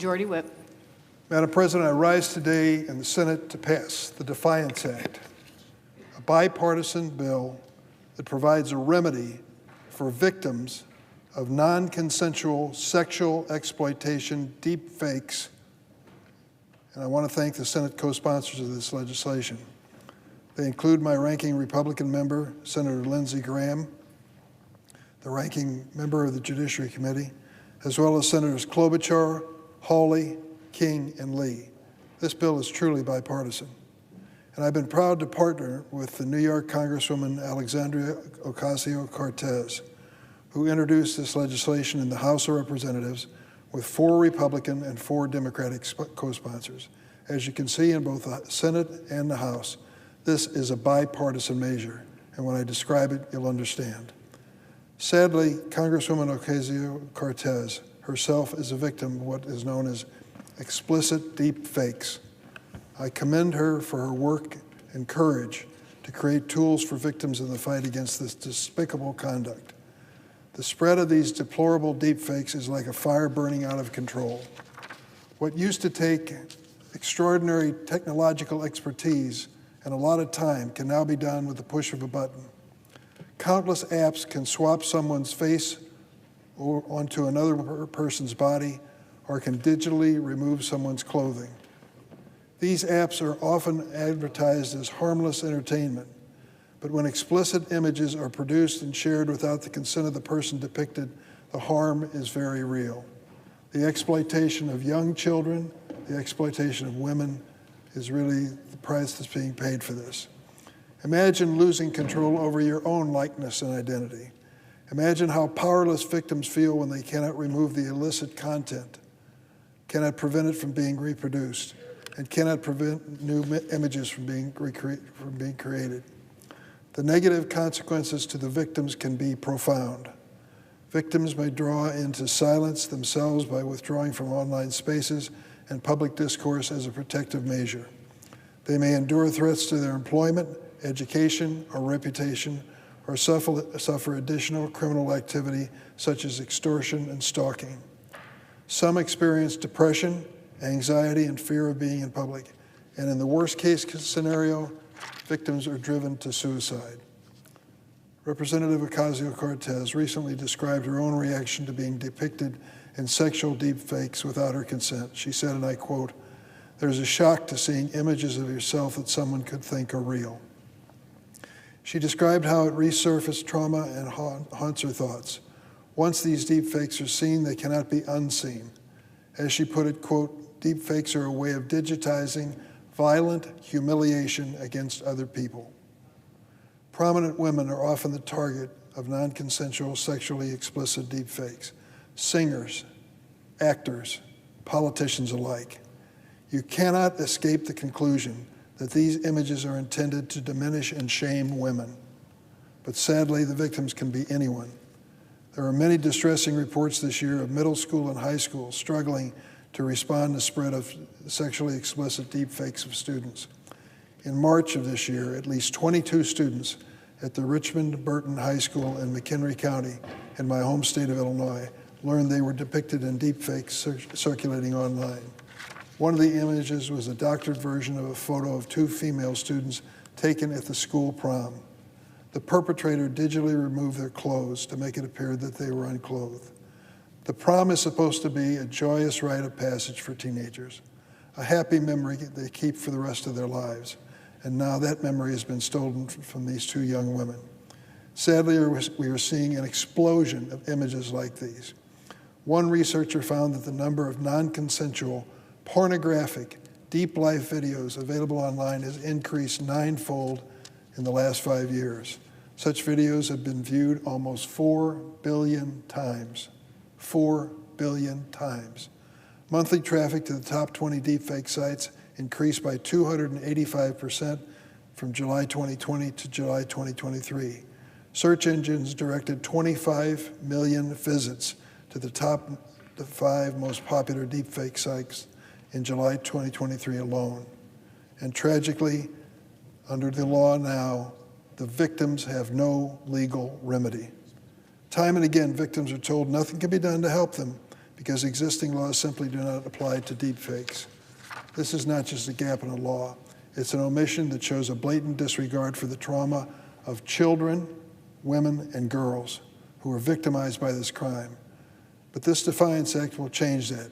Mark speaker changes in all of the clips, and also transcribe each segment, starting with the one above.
Speaker 1: Majority Whip.
Speaker 2: Madam President, I rise today in the Senate to pass the Defiance Act, a bipartisan bill that provides a remedy for victims of non-consensual sexual exploitation deep fakes. And I want to thank the Senate co-sponsors of this legislation. They include my ranking Republican member, Senator Lindsey Graham, the ranking member of the Judiciary Committee, as well as Senators Klobuchar, Hawley, King, and Lee. This bill is truly bipartisan. And I've been proud to partner with the New York Congresswoman Alexandria Ocasio-Cortez, who introduced this legislation in the House of Representatives with 4 Republican and 4 Democratic co-sponsors. As you can see in both the Senate and the House, this is a bipartisan measure, and when I describe it, you'll understand. Sadly, Congresswoman Ocasio-Cortez herself is a victim of what is known as explicit deep fakes. I commend her for her work and courage to create tools for victims in the fight against this despicable conduct. The spread of these deplorable deepfakes is like a fire burning out of control. What used to take extraordinary technological expertise and a lot of time can now be done with the push of a button. Countless apps can swap someone's face onto another person's body or can digitally remove someone's clothing. These apps are often advertised as harmless entertainment, but when explicit images are produced and shared without the consent of the person depicted, the harm is very real. The exploitation of young children, the exploitation of women is really the price that's being paid for this. Imagine losing control over your own likeness and identity. Imagine how powerless victims feel when they cannot remove the illicit content, cannot prevent it from being reproduced, and cannot prevent new images from being created. The negative consequences to the victims can be profound. Victims may draw into silence themselves by withdrawing from online spaces and public discourse as a protective measure. They may endure threats to their employment, education, or reputation, or suffer additional criminal activity such as extortion and stalking. Some experience depression, anxiety, and fear of being in public. And in the worst case scenario, victims are driven to suicide. Representative Ocasio-Cortez recently described her own reaction to being depicted in sexual deepfakes without her consent. She said, and I quote, "There's a shock to seeing images of yourself that someone could think are real." She described how it resurfaced trauma and haunts her thoughts. Once these deepfakes are seen, they cannot be unseen. As she put it, quote, "Deepfakes are a way of digitizing violent humiliation against other people." Prominent women are often the target of non-consensual sexually explicit deepfakes. Singers, actors, politicians alike. You cannot escape the conclusion that these images are intended to diminish and shame women. But sadly, the victims can be anyone. There are many distressing reports this year of middle school and high school struggling to respond to spread of sexually explicit deepfakes of students. In March of this year, at least 22 students at the Richmond Burton High School in McHenry County in my home state of Illinois learned they were depicted in deepfakes circulating online. One of the images was a doctored version of a photo of 2 female students taken at the school prom. The perpetrator digitally removed their clothes to make it appear that they were unclothed. The prom is supposed to be a joyous rite of passage for teenagers, a happy memory they keep for the rest of their lives. And now that memory has been stolen from these 2 young women. Sadly, we are seeing an explosion of images like these. One researcher found that the number of non-consensual, pornographic, deep life videos available online has increased 9-fold in the last 5 years. Such videos have been viewed almost 4 billion times. 4 billion times. Monthly traffic to the top 20 deepfake sites increased by 285% from July 2020 to July 2023. Search engines directed 25 million visits to the top 5 most popular deepfake sites in July 2023 alone. And tragically, under the law now, the victims have no legal remedy. Time and again, victims are told nothing can be done to help them because existing laws simply do not apply to deepfakes. This is not just a gap in the law. It's an omission that shows a blatant disregard for the trauma of children, women, and girls who are victimized by this crime. But this Defiance Act will change that.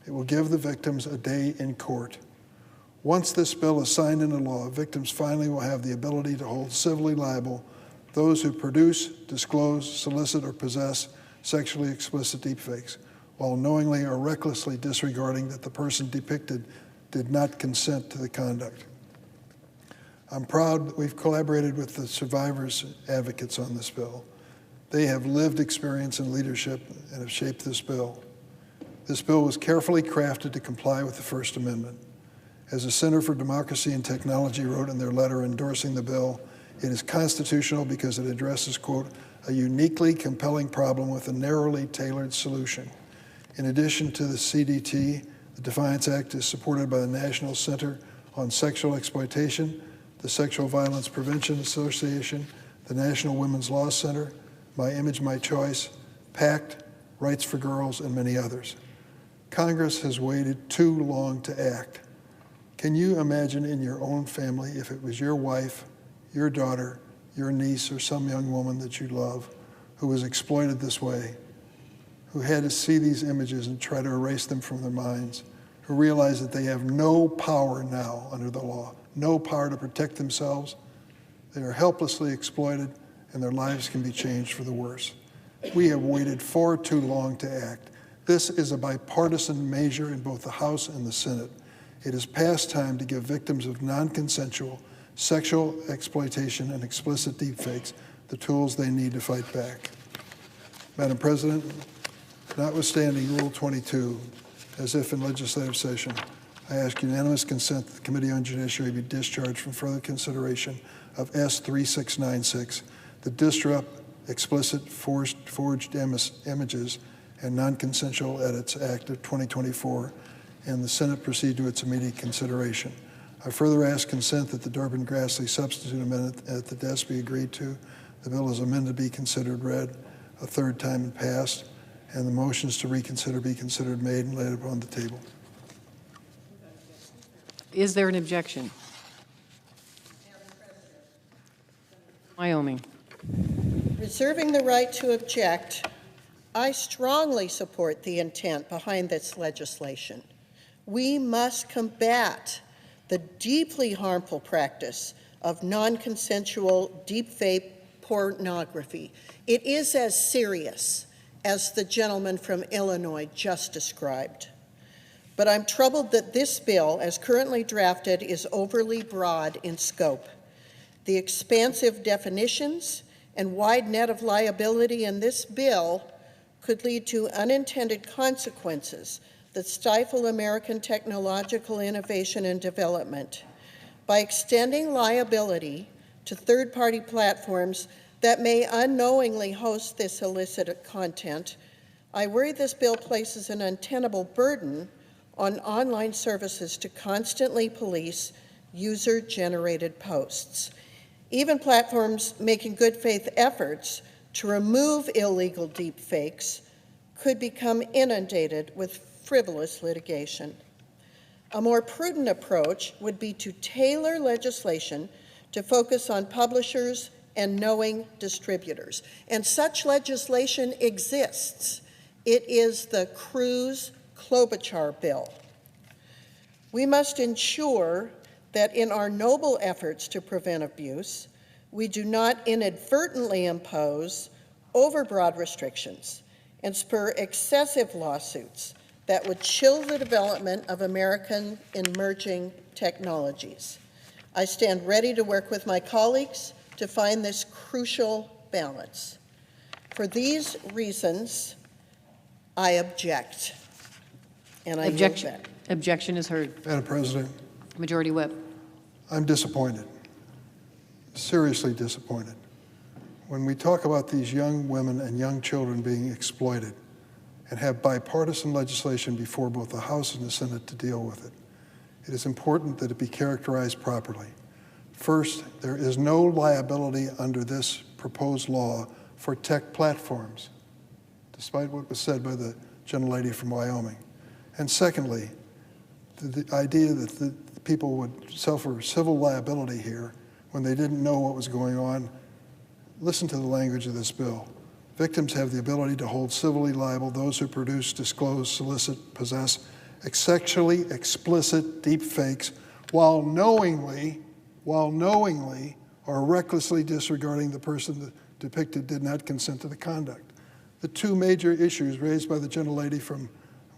Speaker 2: It will give the victims a day in court. Once this bill is signed into law, victims finally will have the ability to hold civilly liable those who produce, disclose, solicit, or possess sexually explicit deepfakes, while knowingly or recklessly disregarding that the person depicted did not consent to the conduct. I'm proud that we've collaborated with the survivors' advocates on this bill. They have lived experience and leadership and have shaped this bill. This bill was carefully crafted to comply with the First Amendment. As the Center for Democracy and Technology wrote in their letter endorsing the bill, it is constitutional because it addresses, quote, a uniquely compelling problem with a narrowly tailored solution. In addition to the CDT, the Defiance Act is supported by the National Center on Sexual Exploitation, the Sexual Violence Prevention Association, the National Women's Law Center, My Image, My Choice, PACT, Rights for Girls, and many others. Congress has waited too long to act. Can you imagine in your own family if it was your wife, your daughter, your niece, or some young woman that you love who was exploited this way, who had to see these images and try to erase them from their minds, who realize that they have no power now under the law, no power to protect themselves. They are helplessly exploited, and their lives can be changed for the worse. We have waited far too long to act. This is a bipartisan measure in both the House and the Senate. It is past time to give victims of non-consensual sexual exploitation and explicit deepfakes the tools they need to fight back. Madam President, notwithstanding Rule 22, as if in legislative session, I ask unanimous consent that the Committee on Judiciary be discharged from further consideration of S3696, the Disrupt Explicit Forged Images and Non-Consensual Edits Act of 2024, and the Senate proceed to its immediate consideration. I further ask consent that the Durbin-Grassley substitute amendment at the desk be agreed to. The bill is amended be considered read a third time and passed, and the motions to reconsider be considered made and laid upon the table.
Speaker 1: Is there an objection? Wyoming.
Speaker 3: Reserving the right to object, I strongly support the intent behind this legislation. We must combat the deeply harmful practice of non-consensual deepfake pornography. It is as serious as the gentleman from Illinois just described. But I'm troubled that this bill, as currently drafted, is overly broad in scope. The expansive definitions and wide net of liability in this bill could lead to unintended consequences that stifle American technological innovation and development. By extending liability to third-party platforms that may unknowingly host this illicit content, I worry this bill places an untenable burden on online services to constantly police user-generated posts. Even platforms making good faith efforts to remove illegal deepfakes could become inundated with frivolous litigation. A more prudent approach would be to tailor legislation to focus on publishers and knowing distributors. And such legislation exists. It is the Cruz-Klobuchar bill. We must ensure that in our noble efforts to prevent abuse, we do not inadvertently impose overbroad restrictions and spur excessive lawsuits that would chill the development of American emerging technologies. I stand ready to work with my colleagues to find this crucial balance. For these reasons, I object. And I
Speaker 1: Objection. Objection is heard.
Speaker 2: Madam President,
Speaker 1: Majority Whip.
Speaker 2: I'm disappointed, seriously disappointed. When we talk about these young women and young children being exploited and have bipartisan legislation before both the House and the Senate to deal with it, it is important that it be characterized properly. First, there is no liability under this proposed law for tech platforms, despite what was said by the gentlelady from Wyoming. And secondly, the idea that the people would suffer civil liability here when they didn't know what was going on. Listen to the language of this bill. Victims have the ability to hold civilly liable those who produce, disclose, solicit, possess sexually explicit deep fakes while knowingly or recklessly disregarding the person depicted did not consent to the conduct. The two major issues raised by the gentlelady from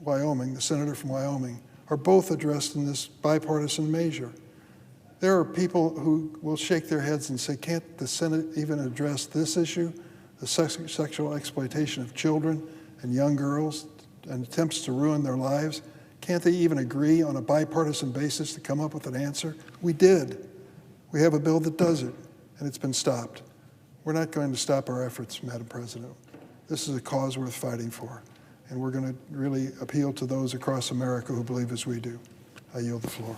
Speaker 2: Wyoming, the senator from Wyoming, are both addressed in this bipartisan measure. There are people who will shake their heads and say, can't the Senate even address this issue, the sexual exploitation of children and young girls and attempts to ruin their lives? Can't they even agree on a bipartisan basis to come up with an answer? We did. We have a bill that does it, and it's been stopped. We're not going to stop our efforts, Madam President. This is a cause worth fighting for, and we're going to really appeal to those across America who believe as we do. I yield the floor.